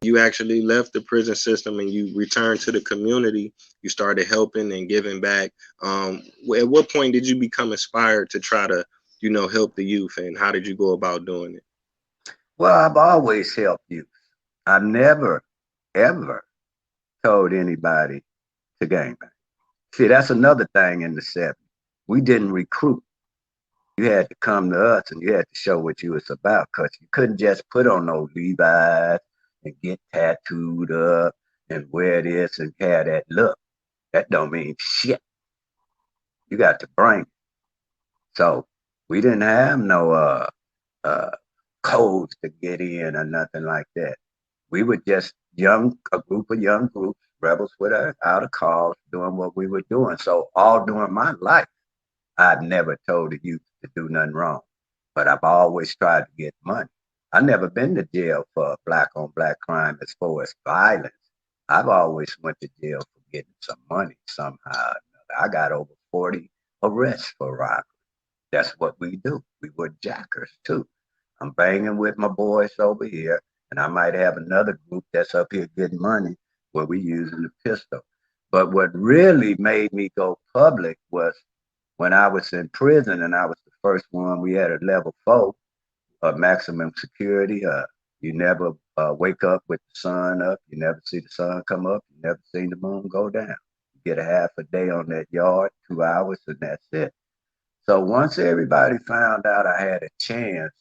you actually left the prison system and you returned to the community, you started helping and giving back. At what point did you become inspired to try to, help the youth, and how did you go about doing it? Well, I've always helped youth. I've never, ever told anybody to gangbang. See, that's another thing in the 70s. We didn't recruit. You had to come to us and you had to show what you was about because you couldn't just put on those Levi's and get tattooed up and wear this and have that look. That don't mean shit. You got to bring it. So we didn't have no uh codes to get in or nothing like that. We were just a group of young groups, rebels without a cause, doing what we were doing. So all during my life, I've never told the youth to do nothing wrong, but I've always tried to get money. I've never been to jail for black on black crime as far as violence. I've always went to jail for getting some money somehow or another. I got over 40 arrests for robbery. That's what we do. We were jackers too. I'm banging with my boys over here, and I might have another group that's up here getting money where we using the pistol. But what really made me go public was when I was in prison and I was the first one. We had a level 4 maximum security. You never wake up with the sun up. You never see the sun come up. You never see the moon go down. You get a half a day on that yard, 2 hours, and that's it. So once everybody found out I had a chance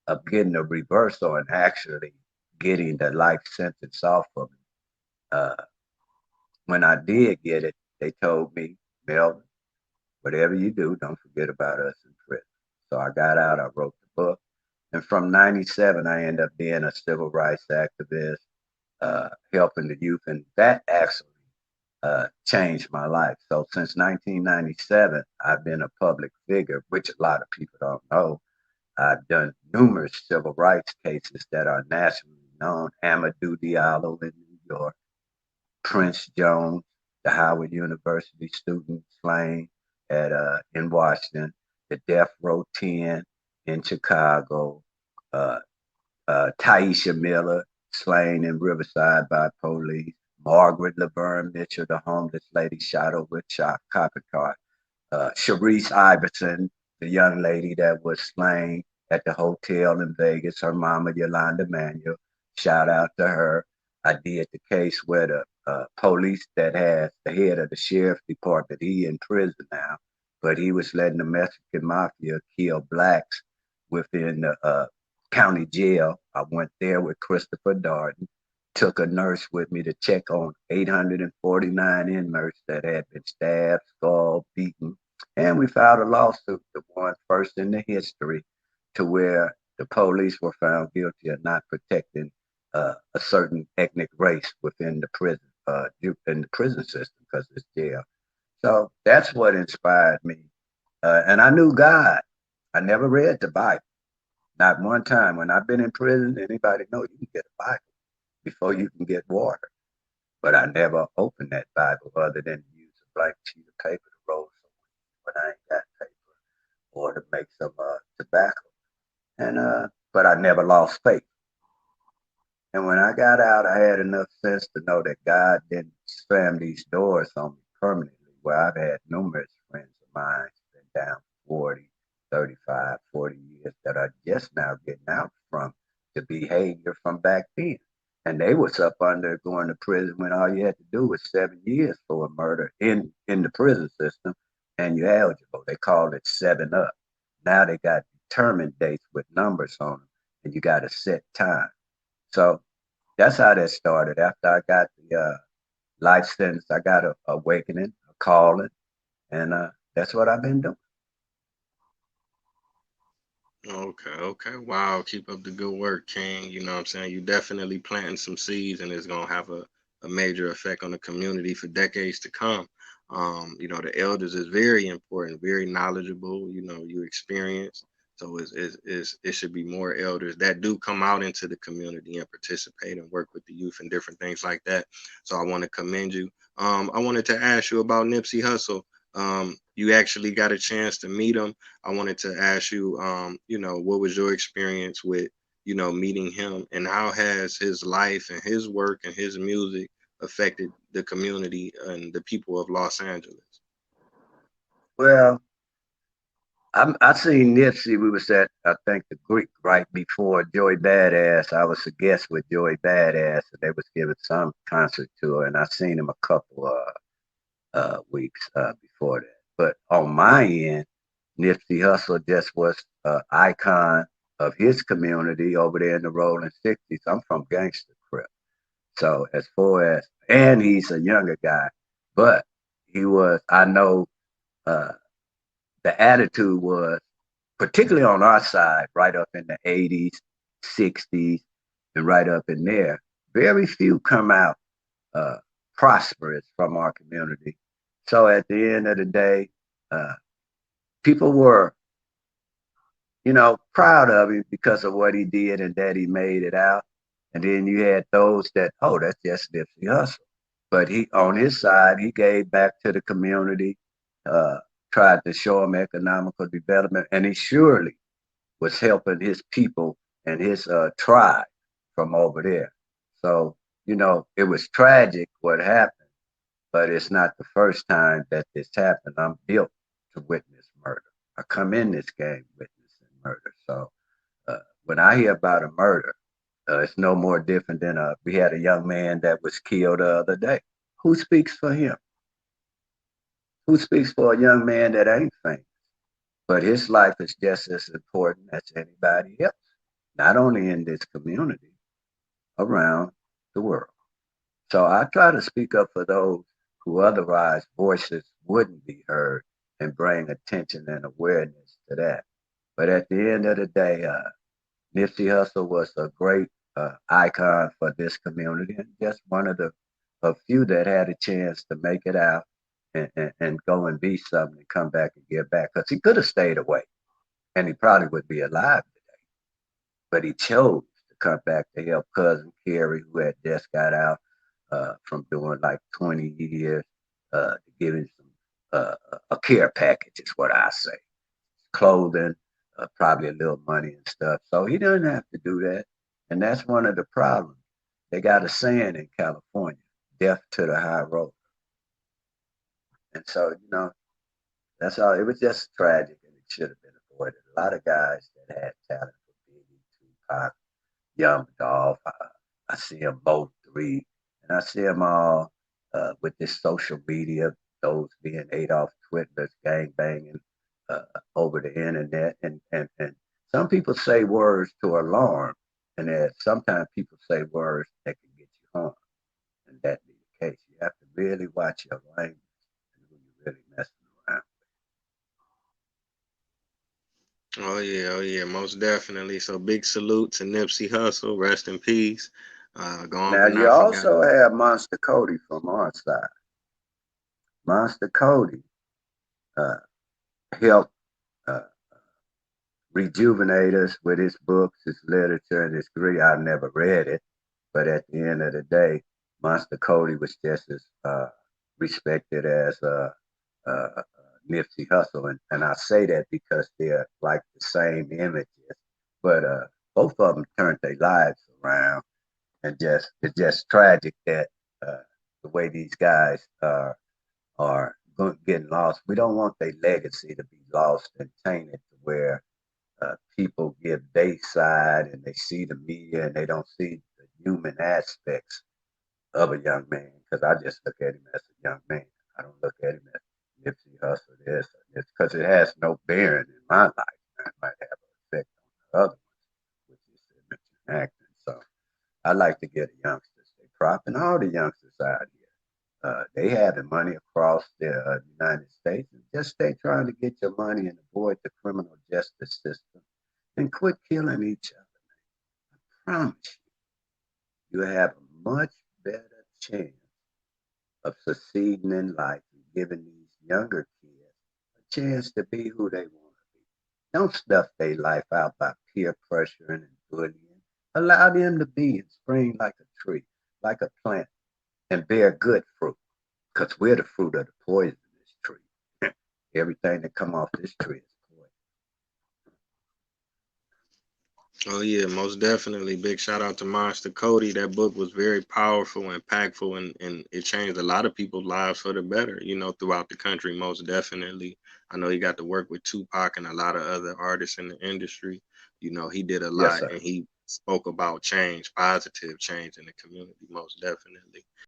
of getting a reversal and actually getting the life sentence off of me, uh, when I did get it, they told me, Melvin, whatever you do, don't forget about us in prison. So I got out, I wrote the book. And from 97, I ended up being a civil rights activist, helping the youth. And that actually changed my life. So since 1997, I've been a public figure, which a lot of people don't know. I've done numerous civil rights cases that are nationally known. Amadou Diallo in New York, Prince Jones, the Howard University student slain at in Washington, the Death Row 10 in Chicago, uh, Taisha Miller slain in Riverside by police, Margaret Laverne Mitchell, the homeless lady shot over a copper cart, Sharice Iverson, the young lady that was slain at the hotel in Vegas, her mama Yolanda Manuel, shout out to her. I did the case where the police that has the head of the sheriff department, he in prison now, but he was letting the Mexican mafia kill blacks within the county jail. I went there with Christopher Darden, took a nurse with me to check on 849 inmates that had been stabbed, scalded, beaten, and we filed a lawsuit, the one first in the history, to where the police were found guilty of not protecting a certain ethnic race within the prison, in the prison system, because it's jail. So that's what inspired me. And I knew God. I never read the Bible. Not one time. When I've been in prison, anybody know you can get a Bible before you can get water. But I never opened that Bible other than to use a blank sheet of paper to roll some weed when I ain't got paper or to make some tobacco. And but I never lost faith. And when I got out, I had enough sense to know that God didn't slam these doors on me permanently, where I've had numerous friends of mine been down 40, 35, 40 years that are just now getting out from the behavior from back then. And they was up under going to prison when all you had to do was 7 years for a murder in the prison system, and you're eligible. They called it 7 up. Now they got determined dates with numbers on them, and you got a set time. So that's how that started. After I got the life sentence, I got a awakening, a calling, and that's what I've been doing. Okay, okay. Wow, keep up the good work, King. You know what I'm saying? You definitely planting some seeds, and it's gonna have a major effect on the community for decades to come. The elders is very important, very knowledgeable, you experience. So it should be more elders that do come out into the community and participate and work with the youth and different things like that. So I want to commend you. I wanted to ask you about Nipsey Hussle. You actually got a chance to meet him. I wanted to ask you, what was your experience with meeting him, and how has his life and his work and his music affected the community and the people of Los Angeles? Well, I seen Nipsey. We was at, I think, the Greek right before Joey Badass. I was a guest with Joey Badass, and they was giving some concert tour, and I seen him a couple weeks before that. But on my end, Nipsey Hussle just was an icon of his community over there in the Rolling 60s. I'm from Gangster Crip. So as far as, and he's a younger guy, but he was, I know uh, the attitude was, particularly on our side, right up in the 80s, 60s, and right up in there, very few come out uh, prosperous from our community. So at the end of the day, uh, people were, proud of him because of what he did and that he made it out. And then you had those that, oh, that's just Nipsey Hussle. But he, on his side, he gave back to the community, uh, tried to show them economical development, and he surely was helping his people and his tribe from over there. So, it was tragic what happened, but it's not the first time that this happened. I'm built to witness murder. I come in this game witnessing murder. So when I hear about a murder, it's no more different than we had a young man that was killed the other day. Who speaks for him? Who speaks for a young man that ain't famous? But his life is just as important as anybody else, not only in this community, around the world. So I try to speak up for those who otherwise voices wouldn't be heard and bring attention and awareness to that. But at the end of the day, Nipsey Hussle was a great icon for this community and just one of the a few that had a chance to make it out and go and be something and come back and give back. Because he could have stayed away and he probably would be alive today. But he chose to come back to help cousin Kerry, who had just got out from doing like 20 years, to give him some a care package, is what I say. Clothing, probably a little money and stuff. So he doesn't have to do that. And that's one of the problems. They got a saying in California, death to the high road. And so, that's all. It was just tragic and it should have been avoided. A lot of guys that had talent for Biggie, Tupac, Young Dolph, I see them both three, and I see them all with this social media, those being Adolf Twitters, gang banging uh, over the internet. And some people say words to alarm, and then sometimes people say words that can get you harmed. And that be the case. You have to really watch your language and who you're really messing around. Oh yeah, most definitely. So big salute to Nipsey Hussle. Rest in peace. Gone Now but you not also forgotten. have Monster Kody from our side. Monster Kody uh, helped uh, rejuvenate us with his books, his literature, and his career. I never read it, but at the end of the day, Monster Kody was just as respected as uh, Nipsey Hussle, and I say that because they're like the same images, but both of them turned their lives around, and just it's just tragic that uh, the way these guys are getting lost. We don't want their legacy to be lost and tainted to where people give their side and they see the media and they don't see the human aspects of a young man. Because I just look at him as a young man. I don't look at him as Nipsey Hussle this or this because it has no bearing in my life. It might have an effect on the other ones, which is image and acting. So I like to get the youngsters they prop and all the youngsters out here. They having money across the United States and just stay trying to get your money and avoid the criminal justice system and quit killing each other. I promise you, you have a much better chance of succeeding in life and giving these younger kids a chance to be who they want to be. Don't stuff their life out by peer pressuring and bullying. Allow them to be and spring like a tree, like a plant, and bear good fruit. Because we're the fruit of the poisonous tree. Everything that come off this tree is poison. Oh yeah, most definitely. Big shout out to Monster Kody. That book was very powerful, impactful, and it changed a lot of people's lives for the better, throughout the country, most definitely. I know he got to work with Tupac and a lot of other artists in the industry. He did a Yes, lot sir. and he spoke about change, positive change in the community, most definitely.